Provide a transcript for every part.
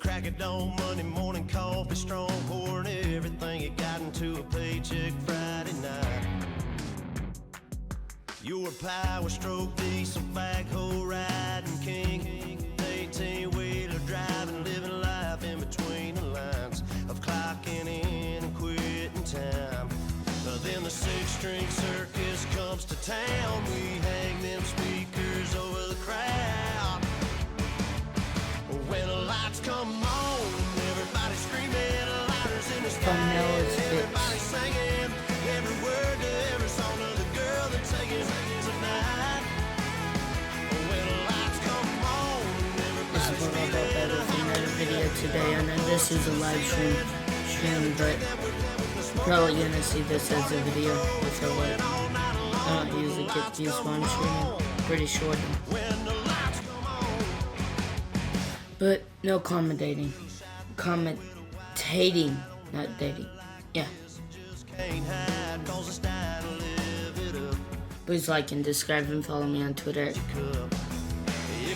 crack of dawn, Monday morning coffee, strong pouring everything you got into a paycheck Friday night. You're a power stroke, diesel backhoe riding king, 18-wheeler driving, living life in between the lines of clocking in and quitting time. Then the six-string circus comes to town. We hang them speakers over the crowd. When the lights come on, everybody screaming, lighters in the sky, everybody singing every word to every song of the girl that's singing tonight. When the lights come on, everybody's feeling another video today. I know this is a live stream, but probably gonna see this as a video with a like. I don't usually get these while I'm streaming. Pretty short. But no commentating. Commentating, not dating. Yeah. Please like and subscribe and follow me on Twitter. If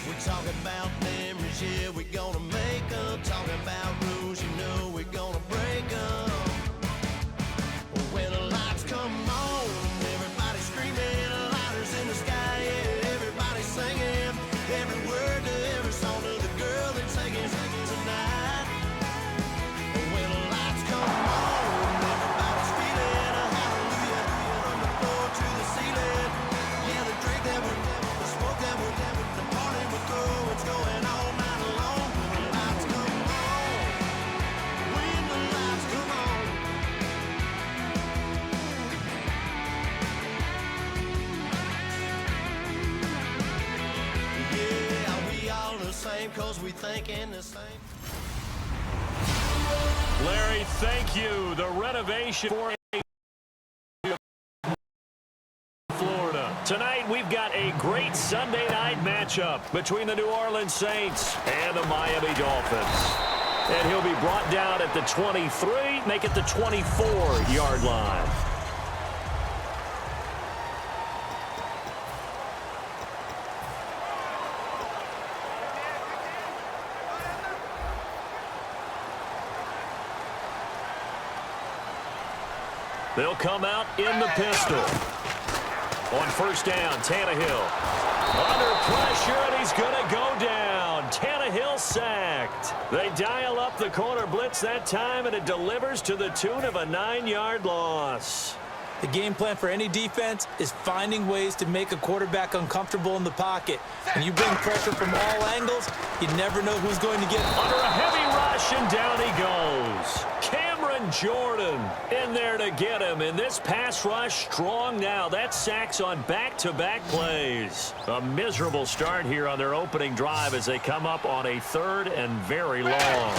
we talk about memories, yeah, we're gonna make them. Talking about rules, you know we're gonna break them. When the lights come on, everybody screaming, lighters in the sky, yeah, everybody singing every word to every song of the girl that's singing tonight. When the lights come on, everybody's feeling a hallelujah from the floor to the ceiling. Yeah, the drink that we're the smoke that we're the party we're through, it's going all night long. When the lights come on, when the lights come on. Yeah, we all the same, cause we thinking the same. Larry, thank you. The renovation for Florida. Tonight, we've got a great Sunday night matchup between the New Orleans Saints and the Miami Dolphins. And he'll be brought down at the 23, make it the 24-yard line. They'll come out in the pistol. On first down, Tannehill. Under pressure, and he's going to go down. Tannehill sacked. They dial up the corner blitz that time, and it delivers to the tune of a 9-yard loss. The game plan for any defense is finding ways to make a quarterback uncomfortable in the pocket. When you bring pressure from all angles, you never know who's going to get under a heavy rush, and down he goes. Cameron Jordan in there to get him, and this pass rush strong now. That's sacks on back-to-back plays. A miserable start here on their opening drive as they come up on a 3rd and very long.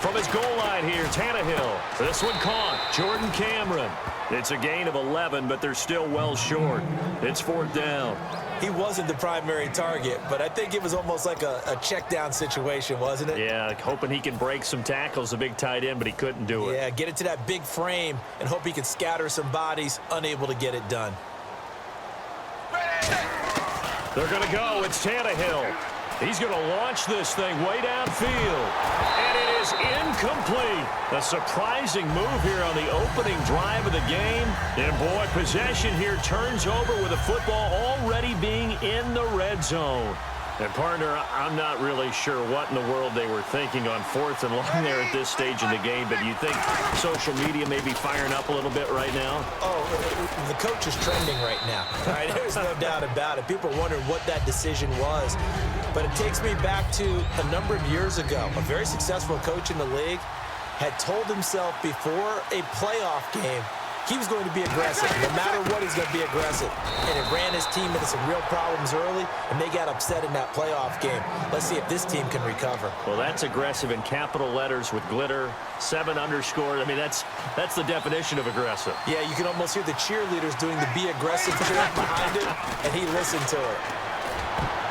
From his goal line here, Tannehill. This one caught. Jordan Cameron. It's a gain of 11, but they're still well short. It's 4th down. He wasn't the primary target, but I think it was almost like a check down situation, wasn't it? Yeah, hoping he can break some tackles, a big tight end, but he couldn't do it. Yeah, get it to that big frame and hope he can scatter some bodies, unable to get it done. They're going to go. It's Tannehill. He's going to launch this thing way downfield. And it is incomplete. A surprising move here on the opening drive of the game. And, boy, possession here turns over with the football already being in the red zone. And, partner, I'm not really sure what in the world they were thinking on 4th and long there at this stage in the game. But you think social media may be firing up a little bit right now? Oh, the coach is trending right now. All right, there's no doubt about it. People are wondering what that decision was. But it takes me back to a number of years ago. A very successful coach in the league had told himself before a playoff game he was going to be aggressive. No matter what, he's going to be aggressive. And it ran his team into some real problems early, and they got upset in that playoff game. Let's see if this team can recover. Well, that's aggressive in capital letters with glitter, 7 underscored. I mean, that's the definition of aggressive. Yeah, you can almost hear the cheerleaders doing the be aggressive chant behind it, and he listened to it.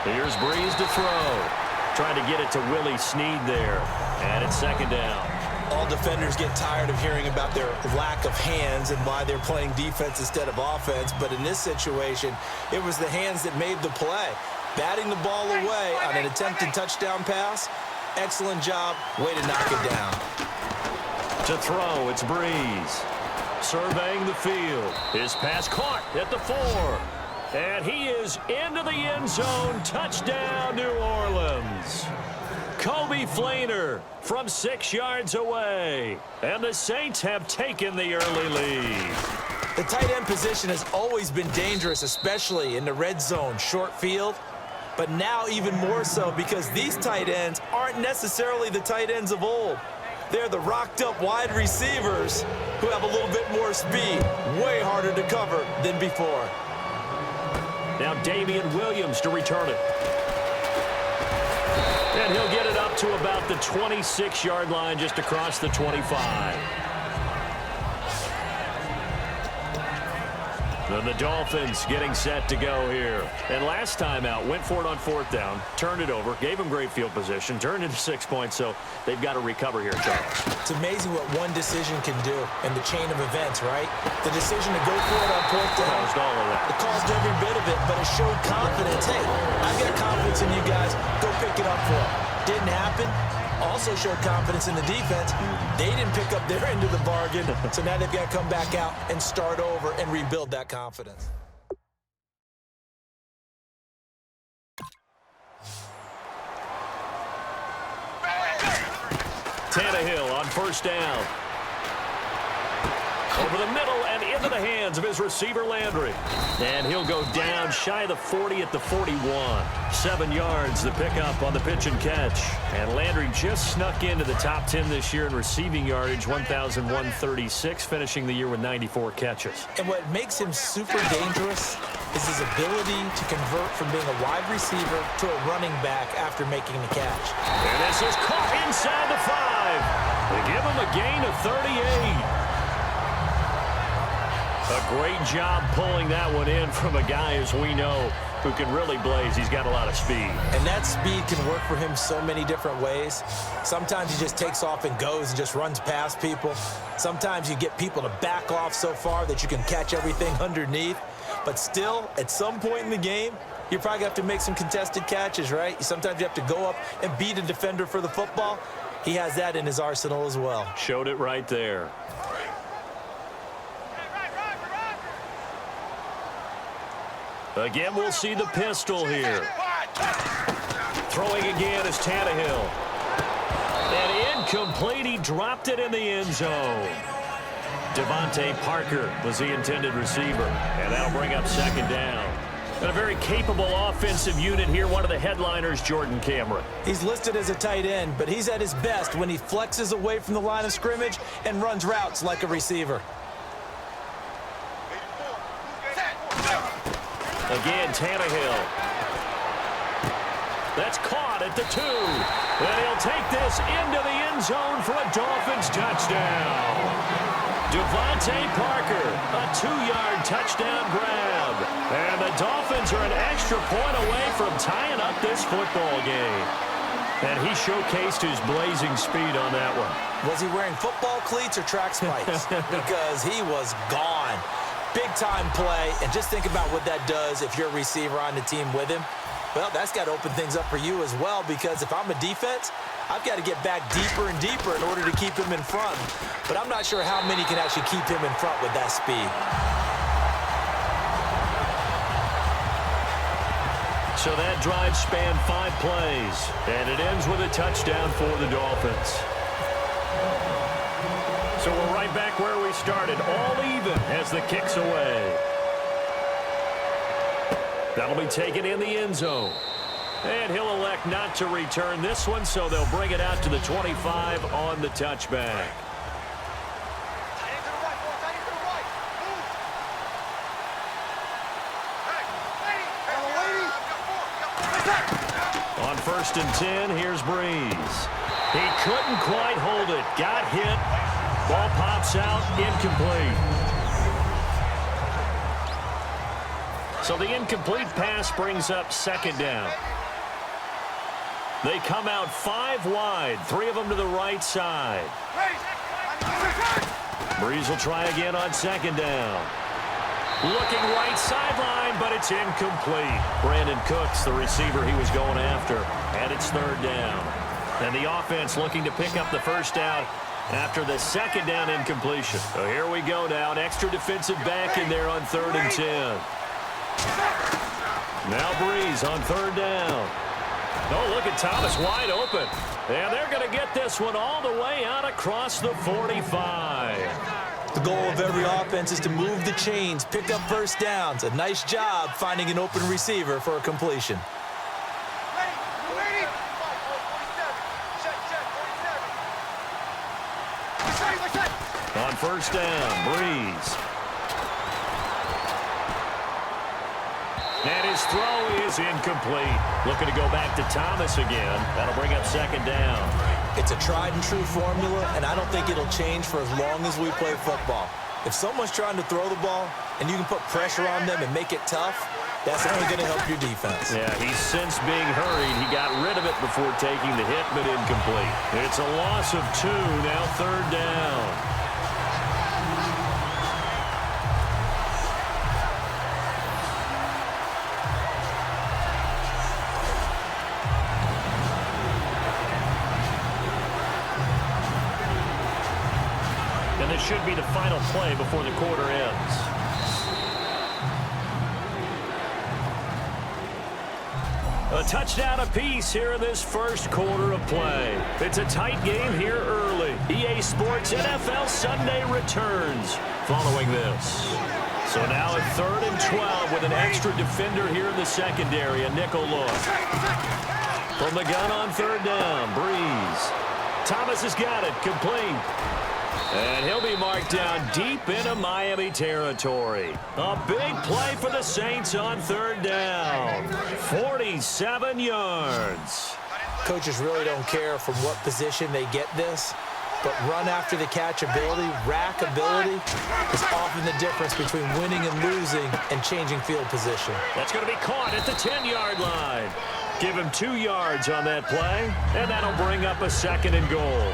Here's Breeze to throw. Trying to get it to Willie Snead there. And it's 2nd down. All defenders get tired of hearing about their lack of hands and why they're playing defense instead of offense. But in this situation, it was the hands that made the play. Batting the ball away on an attempted touchdown pass, Excellent job. Way to knock it down. To throw, it's Breeze. Surveying the field. His pass caught at the 4. And he is into the end zone. Touchdown, New Orleans. Kobe Flainer from 6 yards away. And the Saints have taken the early lead. The tight end position has always been dangerous, especially in the red zone, short field. But now even more so because these tight ends aren't necessarily the tight ends of old. They're the rocked-up wide receivers who have a little bit more speed, way harder to cover than before. Now Damian Williams to return it. And he'll get it up to about the 26-yard line, just across the 25. Then the Dolphins getting set to go here. And last time out, went for it on 4th down, turned it over, gave them great field position, turned into 6 points, so they've got to recover here, Charles. It's amazing what one decision can do in the chain of events, right? The decision to go for it on 4th down. Caused all of that. It caused every bit of it, but it showed confidence. Hey, I've got confidence in you guys. Go pick it up for them. Didn't happen. Also showed confidence in the defense. They didn't pick up their end of the bargain, so now they've got to come back out and start over and rebuild that confidence. Tannehill on 1st down. Over the middle and into the hands of his receiver, Landry. And he'll go down shy of the 40 at the 41. 7 yards the pickup on the pitch and catch. And Landry just snuck into the top 10 this year in receiving yardage, 1,136, finishing the year with 94 catches. And what makes him super dangerous is his ability to convert from being a wide receiver to a running back after making the catch. And this is caught inside the 5. They give him a gain of 38. A great job pulling that one in from a guy, as we know, who can really blaze. He's got a lot of speed. And that speed can work for him so many different ways. Sometimes he just takes off and goes and just runs past people. Sometimes you get people to back off so far that you can catch everything underneath. But still, at some point in the game, you probably have to make some contested catches, right? Sometimes you have to go up and beat a defender for the football. He has that in his arsenal as well. Showed it right there. Again, we'll see the pistol here. Throwing again is Tannehill. And incomplete. He dropped it in the end zone. Devontae Parker was the intended receiver. And that'll bring up 2nd down. And a very capable offensive unit here. One of the headliners, Jordan Cameron. He's listed as a tight end, but he's at his best when he flexes away from the line of scrimmage and runs routes like a receiver. Again, Tannehill. That's caught at the 2. And he'll take this into the end zone for a Dolphins touchdown. Devontae Parker, a 2-yard touchdown grab. And the Dolphins are an extra point away from tying up this football game. And he showcased his blazing speed on that one. Was he wearing football cleats or track spikes? Because he was gone. Big-time play, and just think about what that does if you're a receiver on the team with him. Well, that's got to open things up for you as well, because if I'm a defense, I've got to get back deeper and deeper in order to keep him in front. But I'm not sure how many can actually keep him in front with that speed. So that drive spanned 5 plays, and it ends with a touchdown for the Dolphins. So we're right back where we started, all even as the kick's away. That'll be taken in the end zone. And he'll elect not to return this one, so they'll bring it out to the 25 on the touchback. On 1st and 10, here's Breeze. He couldn't quite hold it. Got hit. Ball pops out, incomplete. So the incomplete pass brings up 2nd down. They come out 5 wide, 3 of them to the right side. Breeze will try again on 2nd down. Looking right sideline, but it's incomplete. Brandon Cooks, the receiver he was going after, and it's 3rd down. And the offense looking to pick up the first down after the second down incompletion. So here we go now. An extra defensive back in there on 3rd and 10. Now Breeze on 3rd down. Oh, look at Thomas wide open. And they're going to get this one all the way out across the 45. The goal of every offense is to move the chains, pick up first downs. A nice job finding an open receiver for a completion. On first down, Breeze. And his throw is incomplete. Looking to go back to Thomas again. That'll bring up 2nd down. It's a tried and true formula, and I don't think it'll change for as long as we play football. If someone's trying to throw the ball and you can put pressure on them and make it tough, that's only going to help your defense. Yeah, he's since being hurried. He got rid of it before taking the hit, but incomplete. It's a loss of 2, now 3rd down. This should be the final play before the quarter ends. A touchdown apiece here in this first quarter of play. It's a tight game here early. EA Sports NFL Sunday returns following this. So now at 3rd and 12 with an extra defender here in the secondary, a nickel look. From the gun on 3rd down, Breeze. Thomas has got it, complete. And he'll be marked down deep into Miami territory. A big play for the Saints on 3rd down. 47 yards. Coaches really don't care from what position they get this, but run after the catch ability, rack ability, is often the difference between winning and losing and changing field position. That's going to be caught at the 10-yard line. Give him 2 yards on that play, and that'll bring up a 2nd and goal.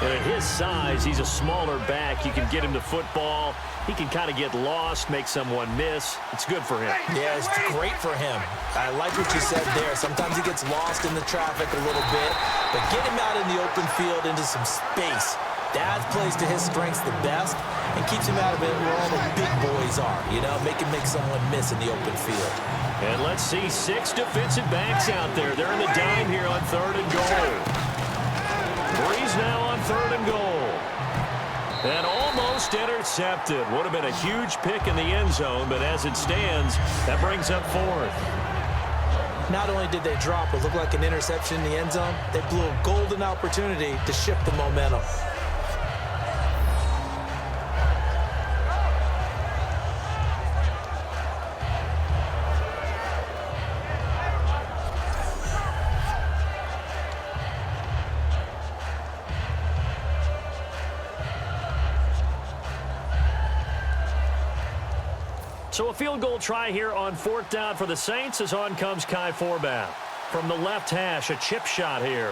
And at his size, he's a smaller back. You can get him the football. He can kind of get lost, make someone miss. It's good for him. Yeah, it's great for him. I like what you said there. Sometimes he gets lost in the traffic a little bit, but get him out in the open field into some space. That plays to his strengths the best and keeps him out of it where all the big boys are, you know, make someone miss in the open field. And let's see 6 defensive backs out there. They're in the dime here on 3rd and goal. Breeze now on 3rd and goal. And almost intercepted. Would have been a huge pick in the end zone, but as it stands, that brings up 4th. Not only did they drop what looked like an interception in the end zone, they blew a golden opportunity to shift the momentum. So a field goal try here on 4th down for the Saints as on comes Kai Forbath. From the left hash, a chip shot here.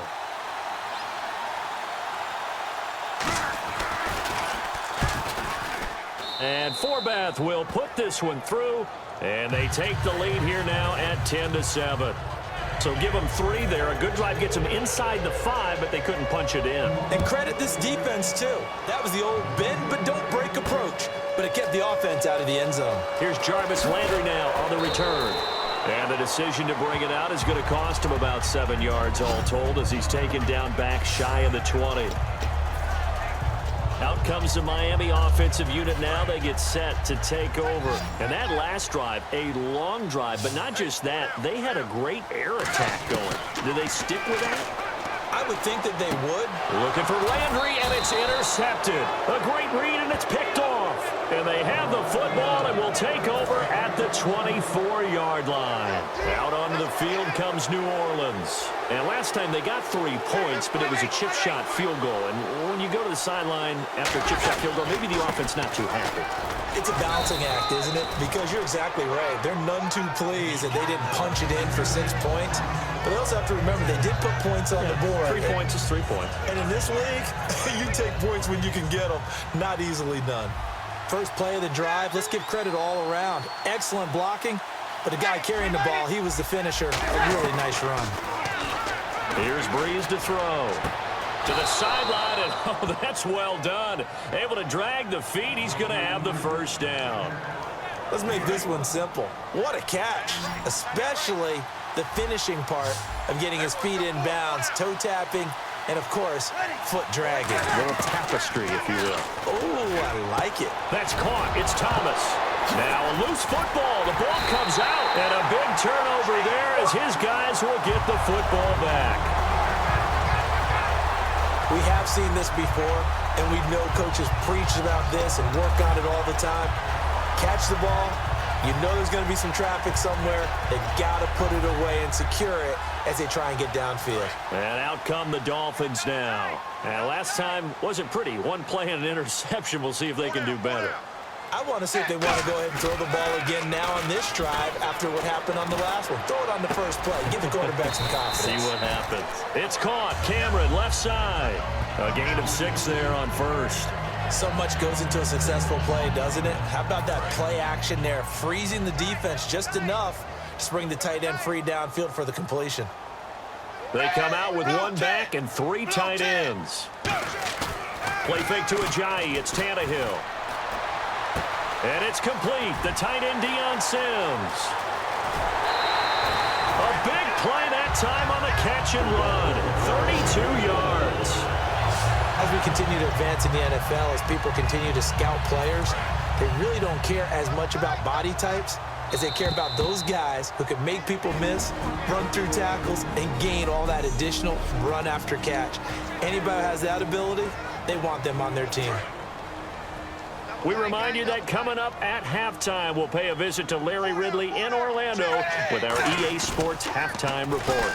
And Forbath will put this one through, and they take the lead here now at 10-7. So give them 3 there. A good drive gets them inside the 5, but they couldn't punch it in. And credit this defense, too. That was the old bend but don't break approach, but it kept the offense out of the end zone. Here's Jarvis Landry now on the return. And the decision to bring it out is going to cost him about 7 yards all told as he's taken down back shy of the 20. Out comes the Miami offensive unit now. They get set to take over. And that last drive, a long drive, but not just that. They had a great air attack going. Do they stick with that? I would think that they would. Looking for Landry, and it's intercepted. A great read, and it's picked off. And they have the football and will take over at the 24-yard line. Out onto the field comes New Orleans. And last time they got 3 points, but it was a chip shot field goal. And when you go to the sideline after a chip shot field goal, maybe the offense not too happy. It's a balancing act, isn't it? Because you're exactly right. They're none too pleased that they didn't punch it in for 6 points. But they also have to remember they did put points on the board. 3 points is 3 points. And in this league, you take points when you can get them. Not easily done. First play of the drive, let's give credit all around. Excellent blocking, but the guy carrying the ball, he was the finisher. A really nice run. Here's Breeze to throw. To the sideline, and oh, that's well done. Able to drag the feet. He's going to have the first down. Let's make this one simple. What a catch, especially the finishing part of getting his feet in bounds, toe tapping, and of course, foot dragging. A little tapestry, if you will. Oh, I like it. That's caught. It's Thomas. Now a loose football. The ball comes out, and a big turnover there as his guys will get the football back. We have seen this before, and we know coaches preach about this and work on it all the time. Catch the ball. You know there's going to be some traffic somewhere. They've got to put it away and secure it as they try and get downfield. And out come the Dolphins now. And last time wasn't pretty. One play and an interception. We'll see if they can do better. I want to see if they want to go ahead and throw the ball again now on this drive after what happened on the last one. Throw it on the first play. Give the quarterback some confidence. See what happens. It's caught. Cameron, left side. A gain of 6 there on first. So much goes into a successful play, doesn't it? How about that play action there, freezing the defense just enough to bring the tight end free downfield for the completion. They come out with one back and 3 tight ends. Play fake to Ajayi. It's Tannehill. And it's complete. The tight end, Deion Sims. A big play that time on the catch and run. 32 yards. As we continue to advance in the NFL, as people continue to scout players, they really don't care as much about body types as they care about those guys who can make people miss, run through tackles, and gain all that additional run after catch. Anybody who has that ability, they want them on their team. We remind you that coming up at halftime, we'll pay a visit to Larry Ridley in Orlando with our EA Sports Halftime Report.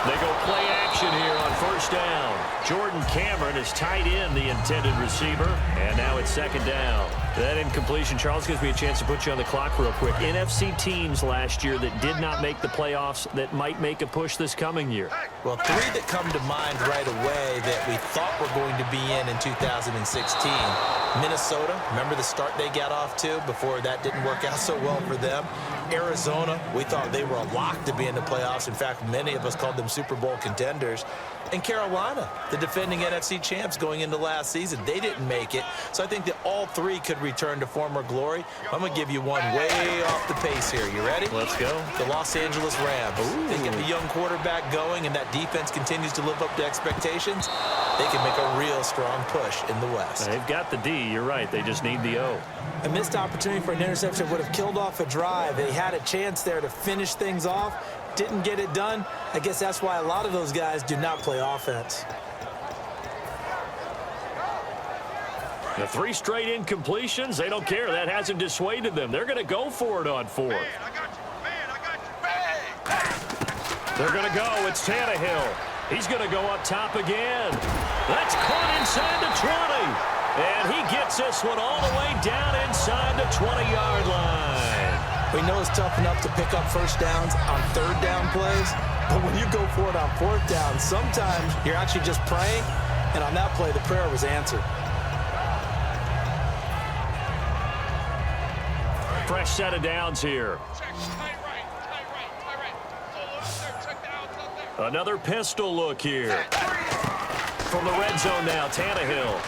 They go play action here on first down. Jordan Cameron is tight end, the intended receiver, and now it's second down. That incompletion, Charles, gives me a chance to put you on the clock real quick. NFC teams last year that did not make the playoffs that might make a push this coming year. Well, 3 that come to mind right away that we thought were going to be in 2016. Minnesota, remember the start they got off to before that didn't work out so well for them. Arizona, we thought they were a lock to be in the playoffs. In fact, many of us called them Super Bowl contenders. And Carolina, the defending NFC champs going into last season, they didn't make it. So I think that all 3 could return to former glory. I'm going to give you one way off the pace here. You ready? Let's go. The Los Angeles Rams. Ooh. They get the young quarterback going, and that defense continues to live up to expectations. They can make a real strong push in the West. They've got the D. You're right. They just need the O. A missed opportunity for an interception would have killed off a drive. They had a chance there to finish things off. Didn't get it done. I guess that's why a lot of those guys do not play offense. The 3 straight incompletions, they don't care. That hasn't dissuaded them. They're going to go for it on 4th. They're going to go. It's Tannehill. He's going to go up top again. That's caught inside the 20. And he gets this one all the way down inside the 20-yard line. We know it's tough enough to pick up first downs on 3rd down plays, but when you go for it on 4th down, sometimes you're actually just praying, and on that play, the prayer was answered. Fresh set of downs here. Another pistol look here. From the red zone now, Tannehill.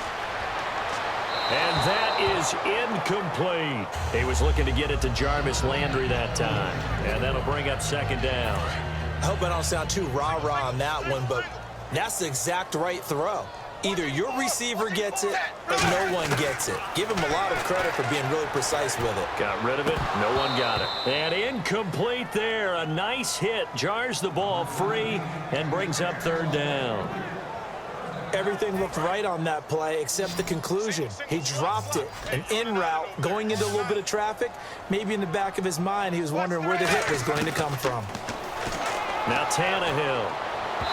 And that is incomplete. He was looking to get it to Jarvis Landry that time. And that'll bring up second down. I hope I don't sound too rah-rah on that one, but that's the exact right throw. Either your receiver gets it or no one gets it. Give him a lot of credit for being really precise with it. Got rid of it. No one got it. And incomplete there. A nice hit. Jars the ball free and brings up 3rd down. Everything looked right on that play except the conclusion. He dropped it, an in route, going into a little bit of traffic. Maybe in the back of his mind, he was wondering where the hit was going to come from. Now Tannehill.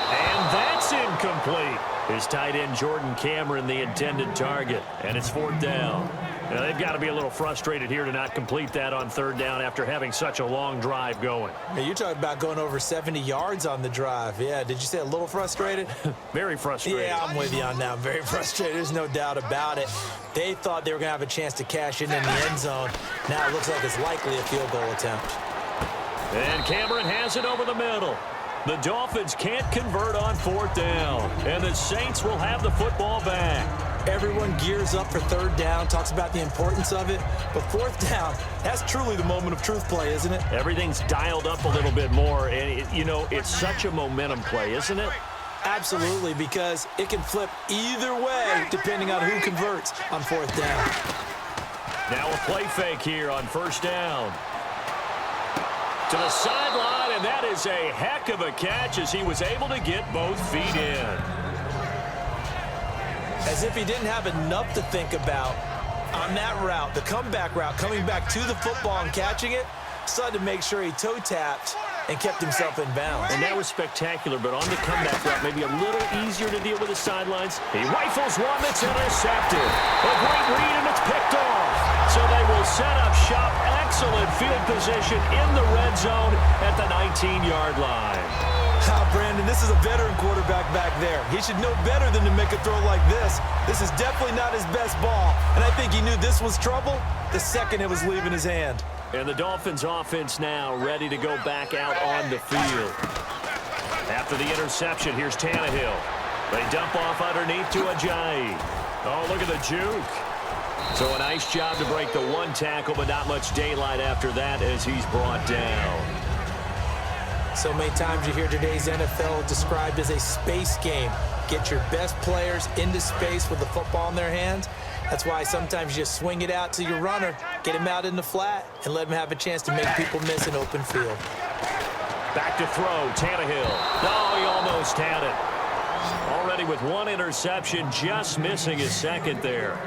And that's incomplete. His tight end, Jordan Cameron, the intended target. And it's 4th down. Now, they've got to be a little frustrated here to not complete that on 3rd down after having such a long drive going. Hey, you're talking about going over 70 yards on the drive. Yeah, did you say a little frustrated? Very frustrated. Yeah, I'm with you on that. Very frustrated. There's no doubt about it. They thought they were going to have a chance to cash in the end zone. Now it looks like it's likely a field goal attempt. And Cameron has it over the middle. The Dolphins can't convert on 4th down, and the Saints will have the football back. Everyone gears up for 3rd down, talks about the importance of it, but 4th down, that's truly the moment of truth play, isn't it? Everything's dialed up a little bit more, and, it's such a momentum play, isn't it? Absolutely, because it can flip either way depending on who converts on 4th down. Now a play fake here on 1st down. To the sideline, and that is a heck of a catch as he was able to get both feet in. As if he didn't have enough to think about on that route, the comeback route, coming back to the football and catching it, decided to make sure he toe-tapped and kept himself in bounds. And that was spectacular, but on the comeback route, maybe a little easier to deal with the sidelines. He rifles one that's intercepted. A great read, and it's picked off. So they will set up shop. Excellent field position in the red zone at the 19-yard line. Brandon, this is a veteran quarterback back there. He should know better than to make a throw like this. This is definitely not his best ball, and I think he knew this was trouble the second it was leaving his hand. And the Dolphins offense now ready to go back out on the field. After the interception, here's Tannehill. They dump off underneath to Ajayi. Oh, look at the juke. So a nice job to break the one tackle, but not much daylight after that as he's brought down. So many times you hear today's NFL described as a space game. Get your best players into space with the football in their hands. That's why sometimes you just swing it out to your runner, get him out in the flat, and let him have a chance to make people miss an open field. Back to throw, Tannehill. Oh, he almost had it. Already with one interception, just missing his second there.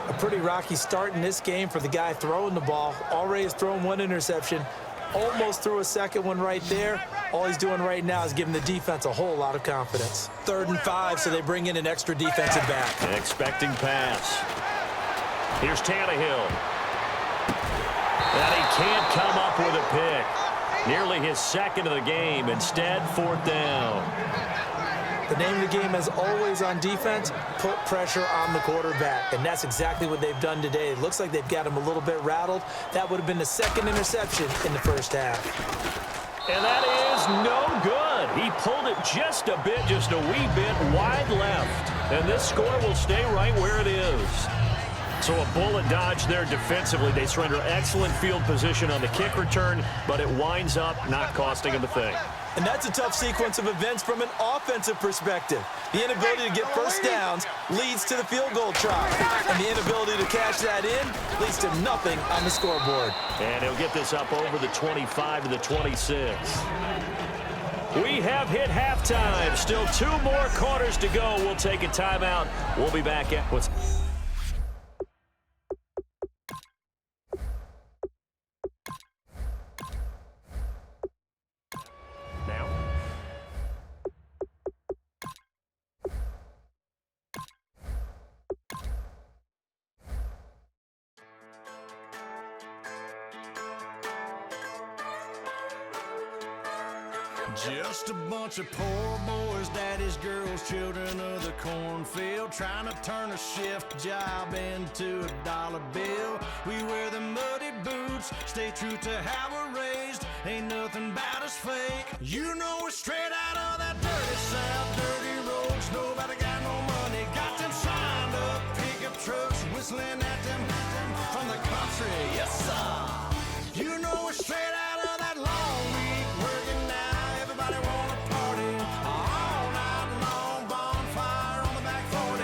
A pretty rocky start in this game for the guy throwing the ball. Already has thrown one interception. Almost threw a second one right there. All he's doing right now is giving the defense a whole lot of confidence. 3rd and 5, so they bring in an extra defensive back. An expecting pass. Here's Tannehill. And he can't come up with a pick. Nearly his second of the game. Instead, 4th down. The name of the game, as always on defense, put pressure on the quarterback. And that's exactly what they've done today. It looks like they've got him a little bit rattled. That would have been the second interception in the first half. And that is no good. He pulled it just a bit, just a wee bit wide left. And this score will stay right where it is. So a bullet dodge there defensively. They surrender excellent field position on the kick return, but it winds up not costing them a thing. And that's a tough sequence of events from an offensive perspective. The inability to get first downs leads to the field goal try. And the inability to cash that in leads to nothing on the scoreboard. And he'll get this up over the 25 to the 26. We have hit halftime. Still 2 more quarters to go. We'll take a timeout. We'll be back at what's... Just a bunch of poor boys, daddy's girls, children of the cornfield, trying to turn a shift job into a dollar bill. We wear the muddy boots, stay true to how we're raised. Ain't nothing about us fake. You know we're straight out of that dirty South, dirty roads. Nobody got no money, got them signed up pickup trucks, whistling at them from the country. Yes, sir. You know we're straight out of that long week working now. Everybody wanna party all night long, bonfire on the back 40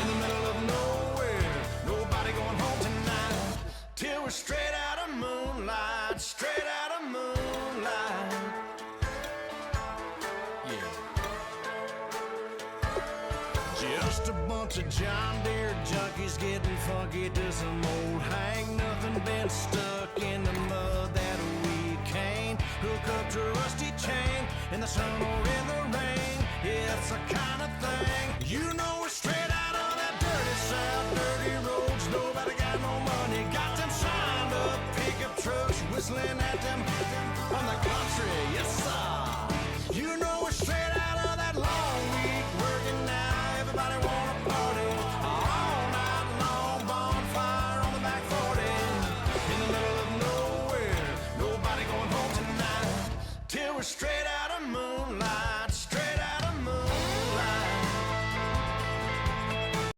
in the middle of nowhere. Nobody going home tonight till we're straight out of moonlight, straight out of moonlight. Yeah. Just a bunch of John Deere junkies getting funky to some old hang. Nothing been stuck in the mud that we can't hook up to a rusty chain in the sun or in the rain. Yeah, it's the kind of thing. You know we're straight out of that dirty South, dirty roads. Nobody got no money, got them signed up pickup trucks, whistling at them from the country. Yes, sir. You know we're straight out of that long week working now. Everybody wanna party all night long, bonfire on the back 40 in the middle of nowhere. Nobody going home tonight till we're straight out of Moonlight.